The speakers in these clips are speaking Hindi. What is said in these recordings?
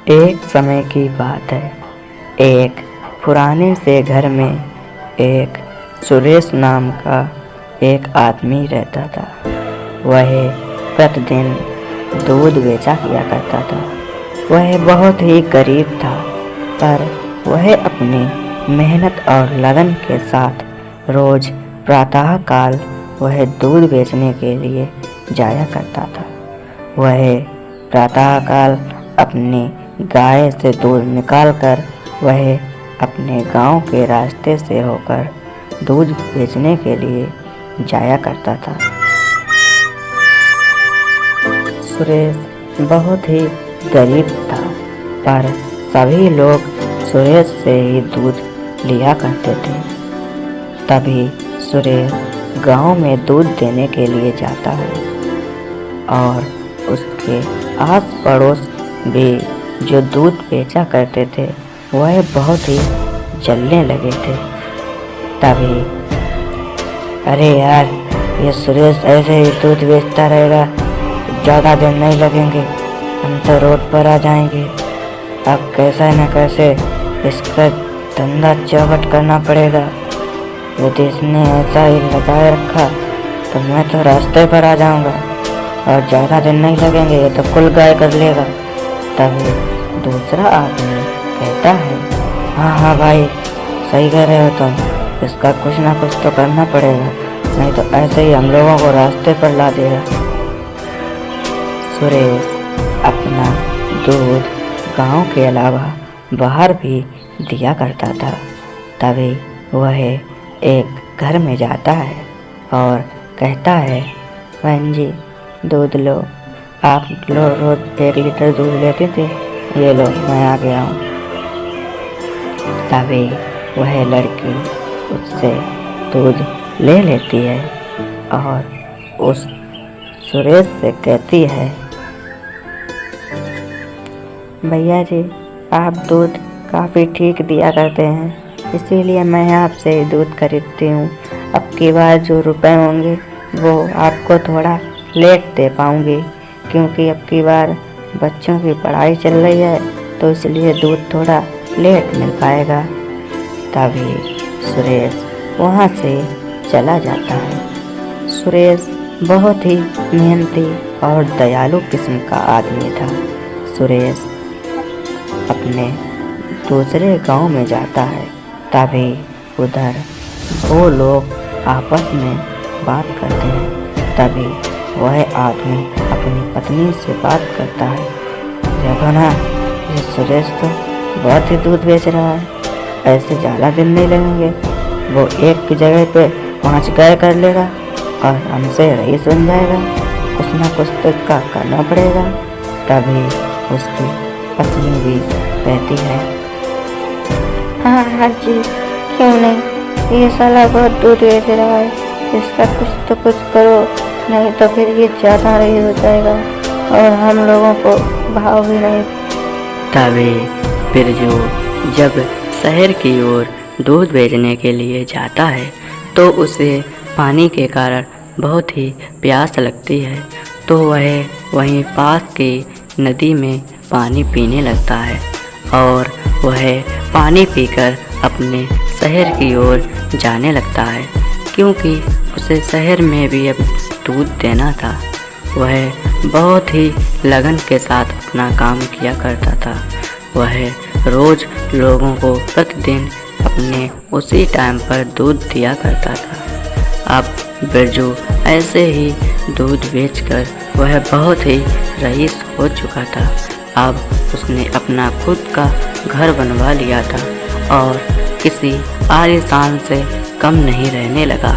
एक समय की बात है। एक पुराने से घर में एक सुरेश नाम का एक आदमी रहता था। वह प्रतिदिन दूध बेचा किया करता था। वह बहुत ही गरीब था, पर वह अपनी मेहनत और लगन के साथ रोज प्रातःकाल वह दूध बेचने के लिए जाया करता था। वह प्रातःकाल अपनी गाय से दूध निकालकर वह अपने गांव के रास्ते से होकर दूध बेचने के लिए जाया करता था। सुरेश बहुत ही गरीब था, पर सभी लोग सुरेश से ही दूध लिया करते थे। तभी सुरेश गांव में दूध देने के लिए जाता है और उसके आस पड़ोस भी जो दूध बेचा करते थे वह बहुत ही जलने लगे थे। तभी अरे यार, ये सुरेश ऐसे ही दूध बेचता रहेगा, ज़्यादा दिन नहीं लगेंगे, हम तो रोड पर आ जाएंगे। अब कैसा न कैसे इसका धंधा चौपट करना पड़ेगा। यदि इसने ऐसा ही लगाए रखा तो मैं तो रास्ते पर आ जाऊंगा और ज़्यादा दिन नहीं लगेंगे, ये तो कुल गाय कर लेगा। तभी दूसरा आदमी कहता है, हाँ भाई, सही कह रहे हो तुम, इसका कुछ ना कुछ तो करना पड़ेगा, नहीं तो ऐसे ही हम लोगों को रास्ते पर ला देगा। सुरेश अपना दूध गांव के अलावा बाहर भी दिया करता था। तभी वह एक घर में जाता है और कहता है, बहन जी दूध लो, आप रोज 1 लीटर दूध लेते थे, ये लो मैं आ गया हूँ। तभी वह लड़की उससे दूध ले लेती है और उस सुरेश से कहती है, भैया जी आप दूध काफ़ी ठीक दिया करते हैं, इसीलिए मैं आपसे दूध खरीदती हूँ। अब की बार जो रुपए होंगे वो आपको थोड़ा लेट दे पाऊँगी, क्योंकि अब की बार बच्चों की पढ़ाई चल रही है, तो इसलिए दूध थोड़ा लेट मिल पाएगा। तभी सुरेश वहाँ से चला जाता है। सुरेश बहुत ही मेहनती और दयालु किस्म का आदमी था। सुरेश अपने दूसरे गांव में जाता है। तभी उधर वो लोग आपस में बात करते हैं। तभी वह आदमी अपनी पत्नी से बात करता है, देखो ना, ये सुरेश तो बहुत ही दूध बेच रहा है, ऐसे ज़्यादा दिन नहीं लगेंगे, वो एक की जगह पे 5 गाय कर लेगा और हमसे रईस बन जाएगा। कुछ ना कुछ तो इसका करना पड़ेगा। तभी उसकी पत्नी भी कहती है, हाँ जी, क्यों नहीं, ये साला बहुत दूध बेच रहा है, इसका कुछ तो कुछ करो, नहीं तो फिर ये ज़्यादा रही हो जाएगा और हम लोगों को भाव भी नहीं। तभी बिरजू जब शहर की ओर दूध बेचने के लिए जाता है तो उसे पानी के कारण बहुत ही प्यास लगती है, तो वह वहीं पास की नदी में पानी पीने लगता है और वह पानी पीकर अपने शहर की ओर जाने लगता है, क्योंकि उसे शहर में भी अब दूध देना था। वह बहुत ही लगन के साथ अपना काम किया करता था। वह रोज़ लोगों को प्रतिदिन अपने उसी टाइम पर दूध दिया करता था। अब बिरजू ऐसे ही दूध बेचकर वह बहुत ही रईस हो चुका था। अब उसने अपना खुद का घर बनवा लिया था और किसी आलीशान से कम नहीं रहने लगा।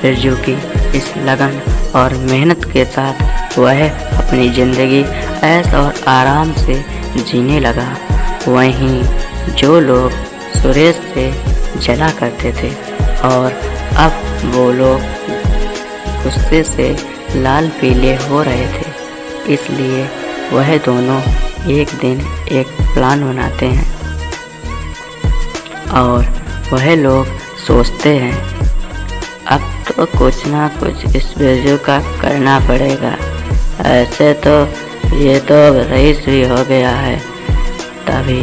बिरजू की इस लगन और मेहनत के साथ वह अपनी ज़िंदगी ऐश और आराम से जीने लगा। वहीं जो लोग सुरेश से जला करते थे और अब वो लोग गुस्से से लाल पीले हो रहे थे, इसलिए वह दोनों एक दिन एक प्लान बनाते हैं और वह लोग सोचते हैं, अब तो कुछ ना कुछ इस बिरजू का करना पड़ेगा। ऐसे तो ये तो रईस भी हो गया है, तभी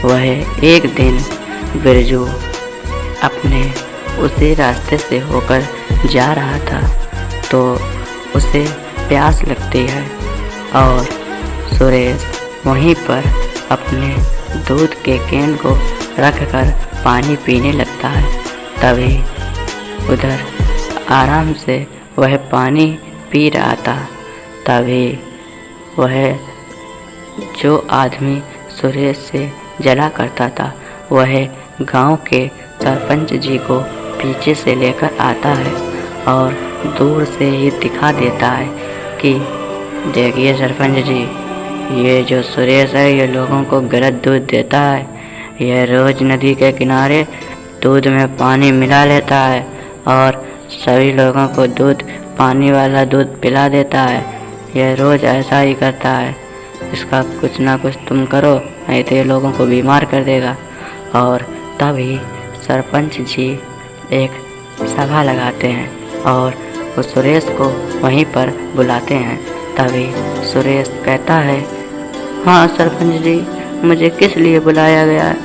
वह एक दिन बिरजू अपने उसी रास्ते से होकर जा रहा था तो उसे प्यास लगती है और सुरेश वहीं पर अपने दूध के कैन को रखकर पानी पीने लगता है। तभी उधर आराम से वह पानी पी रहा था। तभी वह जो आदमी सुरेश से जला करता था वह गांव के सरपंच जी को पीछे से लेकर आता है और दूर से ही दिखा देता है कि देखिए सरपंच जी, ये जो सुरेश है ये लोगों को गलत दूध देता है। यह रोज़ नदी के किनारे दूध में पानी मिला लेता है और सभी लोगों को पानी वाला दूध पिला देता है। यह रोज़ ऐसा ही करता है। इसका कुछ ना कुछ तुम करो, नहीं तो ये लोगों को बीमार कर देगा। और तभी सरपंच जी एक सभा लगाते हैं और वो सुरेश को वहीं पर बुलाते हैं। तभी सुरेश कहता है, हाँ सरपंच जी, मुझे किस लिए बुलाया गया है?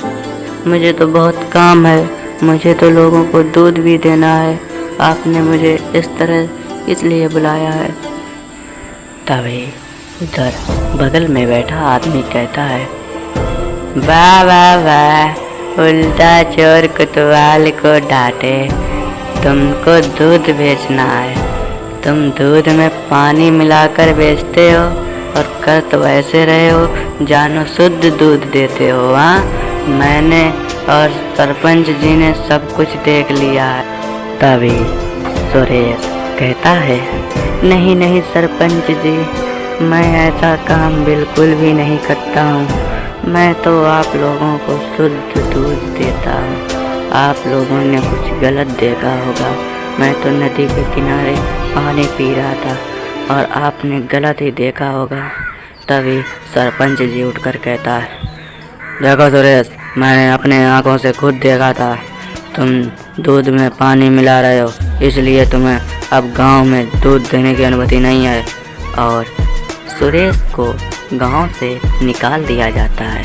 मुझे तो बहुत काम है, मुझे तो लोगों को दूध भी देना है। आपने मुझे इस तरह इसलिए बुलाया है। तभी उधर बगल में बैठा आदमी कहता है, वाह वाह वाह, उल्टा चोर कोतवाल को डांटे। तुमको दूध बेचना है, तुम दूध में पानी मिलाकर बेचते हो और कर तो ऐसे रहे हो जानो शुद्ध दूध देते हो। हाँ, मैंने और सरपंच जी ने सब कुछ देख लिया है। तभी सुरेश कहता है, नहीं नहीं सरपंच जी, मैं ऐसा काम बिल्कुल भी नहीं करता हूँ। मैं तो आप लोगों को शुद्ध दूध देता हूँ। आप लोगों ने कुछ गलत देखा होगा। मैं तो नदी के किनारे पानी पी रहा था और आपने गलत ही देखा होगा। तभी सरपंच जी उठकर कहता है, देखो सुरेश, मैंने अपने आँखों से खुद देखा था। तुम दूध में पानी मिला रहे हो, इसलिए तुम्हें अब गांव में दूध देने की अनुमति नहीं है। और सुरेश को गांव से निकाल दिया जाता है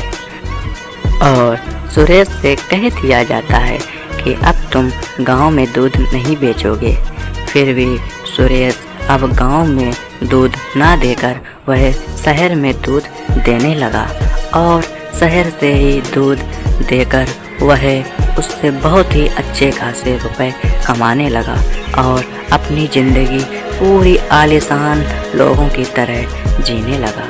और सुरेश से कह दिया जाता है कि अब तुम गांव में दूध नहीं बेचोगे। फिर भी सुरेश अब गांव में दूध ना देकर वह शहर में दूध देने लगा और शहर से ही दूध देकर वह उससे बहुत ही अच्छे खासे रुपए कमाने लगा और अपनी ज़िंदगी पूरी आलीशान लोगों की तरह जीने लगा।